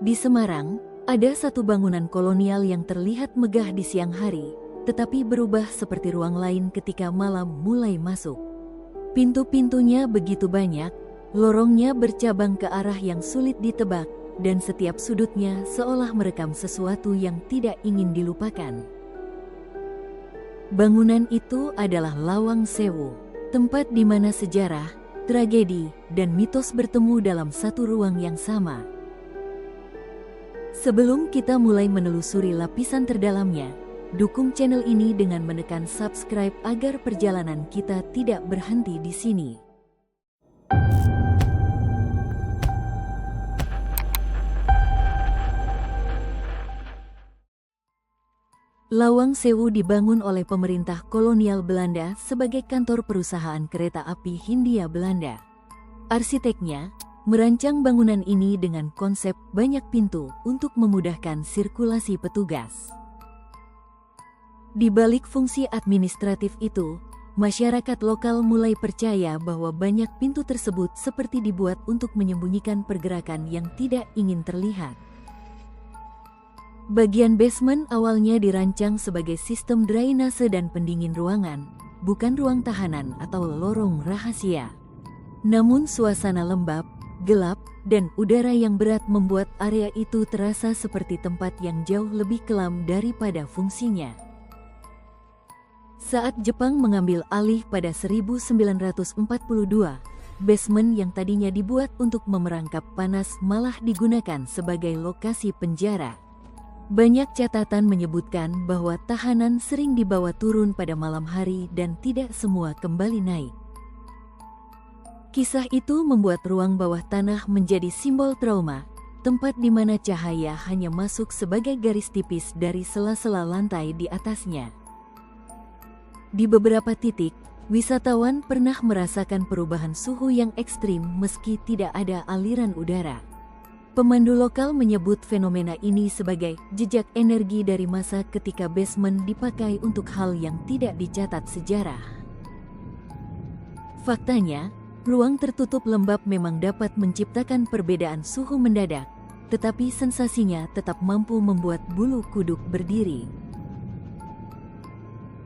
Di Semarang, ada satu bangunan kolonial yang terlihat megah di siang hari, tetapi berubah seperti ruang lain ketika malam mulai masuk. Pintu-pintunya begitu banyak, lorongnya bercabang ke arah yang sulit ditebak, dan setiap sudutnya seolah merekam sesuatu yang tidak ingin dilupakan. Bangunan itu adalah Lawang Sewu, tempat di mana sejarah, tragedi, dan mitos bertemu dalam satu ruang yang sama. Sebelum kita mulai menelusuri lapisan terdalamnya, dukung channel ini dengan menekan subscribe agar perjalanan kita tidak berhenti di sini. Lawang Sewu dibangun oleh pemerintah kolonial Belanda sebagai kantor perusahaan kereta api Hindia Belanda. Arsiteknya merancang bangunan ini dengan konsep banyak pintu untuk memudahkan sirkulasi petugas. Di balik fungsi administratif itu, masyarakat lokal mulai percaya bahwa banyak pintu tersebut seperti dibuat untuk menyembunyikan pergerakan yang tidak ingin terlihat. Bagian basement awalnya dirancang sebagai sistem drainase dan pendingin ruangan, bukan ruang tahanan atau lorong rahasia. Namun suasana lembab, gelap, dan udara yang berat membuat area itu terasa seperti tempat yang jauh lebih kelam daripada fungsinya. Saat Jepang mengambil alih pada 1942, basement yang tadinya dibuat untuk memerangkap panas malah digunakan sebagai lokasi penjara. Banyak catatan menyebutkan bahwa tahanan sering dibawa turun pada malam hari dan tidak semua kembali naik. Kisah itu membuat ruang bawah tanah menjadi simbol trauma, tempat di mana cahaya hanya masuk sebagai garis tipis dari sela-sela lantai di atasnya. Di beberapa titik, wisatawan pernah merasakan perubahan suhu yang ekstrim meski tidak ada aliran udara. Pemandu lokal menyebut fenomena ini sebagai jejak energi dari masa ketika basement dipakai untuk hal yang tidak dicatat sejarah. Faktanya, ruang tertutup lembab memang dapat menciptakan perbedaan suhu mendadak, tetapi sensasinya tetap mampu membuat bulu kuduk berdiri.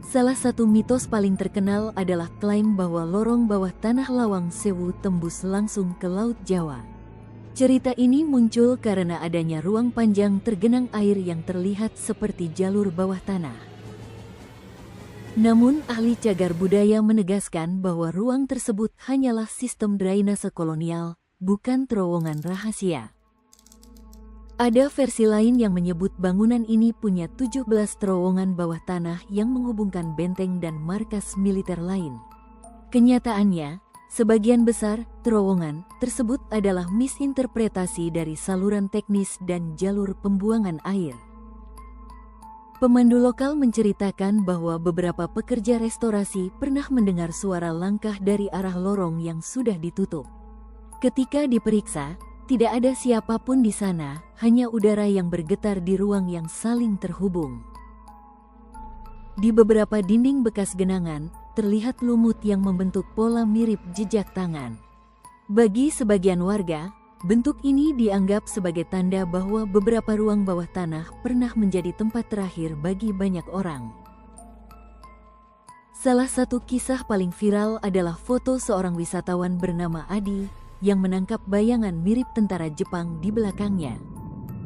Salah satu mitos paling terkenal adalah klaim bahwa lorong bawah tanah Lawang Sewu tembus langsung ke Laut Jawa. Cerita ini muncul karena adanya ruang panjang tergenang air yang terlihat seperti jalur bawah tanah. Namun ahli cagar budaya menegaskan bahwa ruang tersebut hanyalah sistem drainase kolonial, bukan terowongan rahasia. Ada versi lain yang menyebut bangunan ini punya 17 terowongan bawah tanah yang menghubungkan benteng dan markas militer lain. Kenyataannya, sebagian besar terowongan tersebut adalah misinterpretasi dari saluran teknis dan jalur pembuangan air. Pemandu lokal menceritakan bahwa beberapa pekerja restorasi pernah mendengar suara langkah dari arah lorong yang sudah ditutup. Ketika diperiksa, tidak ada siapapun di sana, hanya udara yang bergetar di ruang yang saling terhubung. Di beberapa dinding bekas genangan, terlihat lumut yang membentuk pola mirip jejak tangan. Bagi sebagian warga, bentuk ini dianggap sebagai tanda bahwa beberapa ruang bawah tanah pernah menjadi tempat terakhir bagi banyak orang. Salah satu kisah paling viral adalah foto seorang wisatawan bernama Adi yang menangkap bayangan mirip tentara Jepang di belakangnya.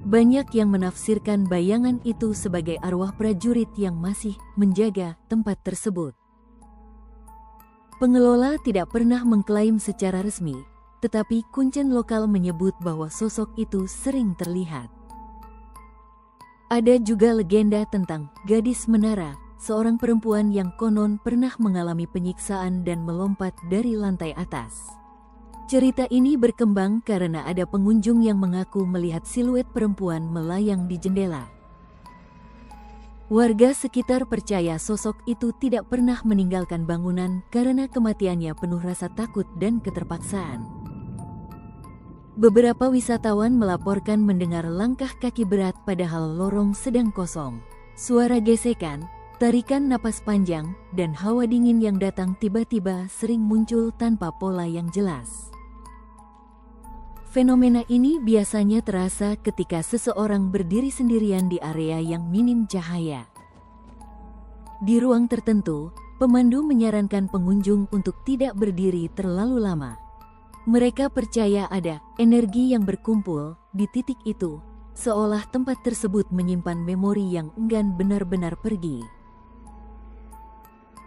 Banyak yang menafsirkan bayangan itu sebagai arwah prajurit yang masih menjaga tempat tersebut. Pengelola tidak pernah mengklaim secara resmi, tetapi kuncen lokal menyebut bahwa sosok itu sering terlihat. Ada juga legenda tentang gadis menara, seorang perempuan yang konon pernah mengalami penyiksaan dan melompat dari lantai atas. Cerita ini berkembang karena ada pengunjung yang mengaku melihat siluet perempuan melayang di jendela. Warga sekitar percaya sosok itu tidak pernah meninggalkan bangunan karena kematiannya penuh rasa takut dan keterpaksaan. Beberapa wisatawan melaporkan mendengar langkah kaki berat padahal lorong sedang kosong. Suara gesekan, tarikan napas panjang, dan hawa dingin yang datang tiba-tiba sering muncul tanpa pola yang jelas. Fenomena ini biasanya terasa ketika seseorang berdiri sendirian di area yang minim cahaya. Di ruang tertentu, pemandu menyarankan pengunjung untuk tidak berdiri terlalu lama. Mereka percaya ada energi yang berkumpul di titik itu, seolah tempat tersebut menyimpan memori yang enggan benar-benar pergi.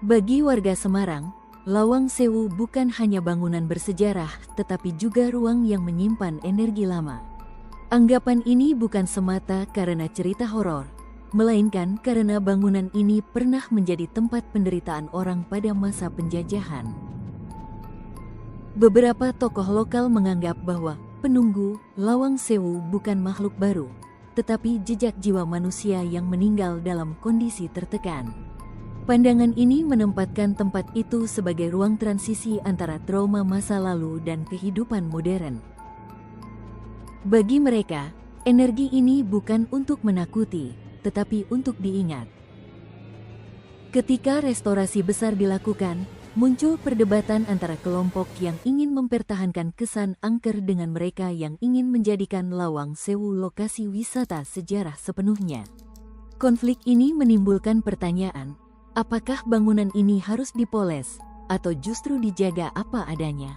Bagi warga Semarang, Lawang Sewu bukan hanya bangunan bersejarah, tetapi juga ruang yang menyimpan energi lama. Anggapan ini bukan semata karena cerita horor, melainkan karena bangunan ini pernah menjadi tempat penderitaan orang pada masa penjajahan. Beberapa tokoh lokal menganggap bahwa penunggu Lawang Sewu bukan makhluk baru, tetapi jejak jiwa manusia yang meninggal dalam kondisi tertekan. Pandangan ini menempatkan tempat itu sebagai ruang transisi antara trauma masa lalu dan kehidupan modern. Bagi mereka, energi ini bukan untuk menakuti, tetapi untuk diingat. Ketika restorasi besar dilakukan, muncul perdebatan antara kelompok yang ingin mempertahankan kesan angker dengan mereka yang ingin menjadikan Lawang Sewu lokasi wisata sejarah sepenuhnya. Konflik ini menimbulkan pertanyaan, apakah bangunan ini harus dipoles atau justru dijaga apa adanya?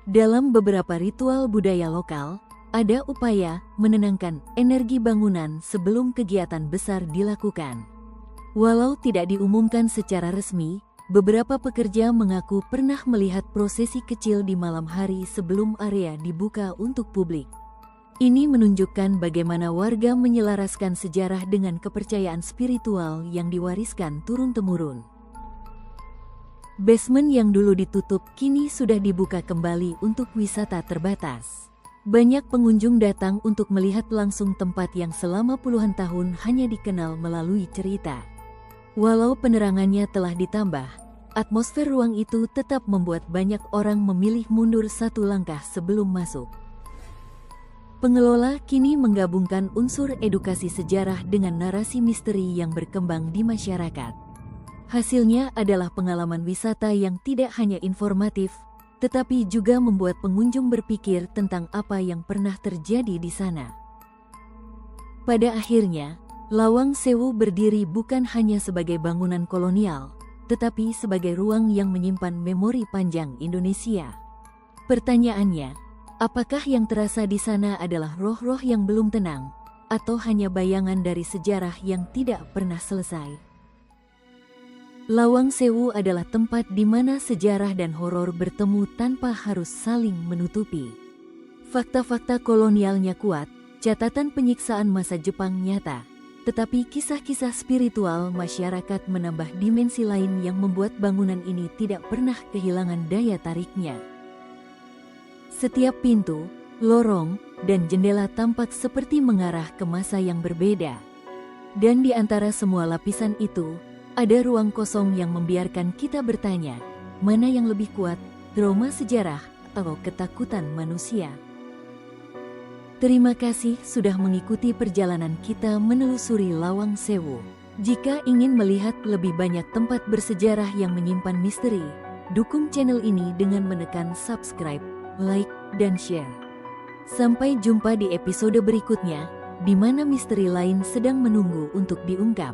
Dalam beberapa ritual budaya lokal, ada upaya menenangkan energi bangunan sebelum kegiatan besar dilakukan. Walau tidak diumumkan secara resmi, beberapa pekerja mengaku pernah melihat prosesi kecil di malam hari sebelum area dibuka untuk publik. Ini menunjukkan bagaimana warga menyelaraskan sejarah dengan kepercayaan spiritual yang diwariskan turun-temurun. Basement yang dulu ditutup kini sudah dibuka kembali untuk wisata terbatas. Banyak pengunjung datang untuk melihat langsung tempat yang selama puluhan tahun hanya dikenal melalui cerita. Walau penerangannya telah ditambah, atmosfer ruang itu tetap membuat banyak orang memilih mundur satu langkah sebelum masuk. Pengelola kini menggabungkan unsur edukasi sejarah dengan narasi misteri yang berkembang di masyarakat. Hasilnya adalah pengalaman wisata yang tidak hanya informatif, tetapi juga membuat pengunjung berpikir tentang apa yang pernah terjadi di sana. Pada akhirnya, Lawang Sewu berdiri bukan hanya sebagai bangunan kolonial, tetapi sebagai ruang yang menyimpan memori panjang Indonesia. Pertanyaannya, apakah yang terasa di sana adalah roh-roh yang belum tenang, atau hanya bayangan dari sejarah yang tidak pernah selesai? Lawang Sewu adalah tempat di mana sejarah dan horor bertemu tanpa harus saling menutupi. Fakta-fakta kolonialnya kuat, catatan penyiksaan masa Jepang nyata, tetapi kisah-kisah spiritual masyarakat menambah dimensi lain yang membuat bangunan ini tidak pernah kehilangan daya tariknya. Setiap pintu, lorong, dan jendela tampak seperti mengarah ke masa yang berbeda. Dan di antara semua lapisan itu, ada ruang kosong yang membiarkan kita bertanya, mana yang lebih kuat, trauma sejarah atau ketakutan manusia? Terima kasih sudah mengikuti perjalanan kita menelusuri Lawang Sewu. Jika ingin melihat lebih banyak tempat bersejarah yang menyimpan misteri, dukung channel ini dengan menekan subscribe, like, dan share. Sampai jumpa di episode berikutnya, di mana misteri lain sedang menunggu untuk diungkap.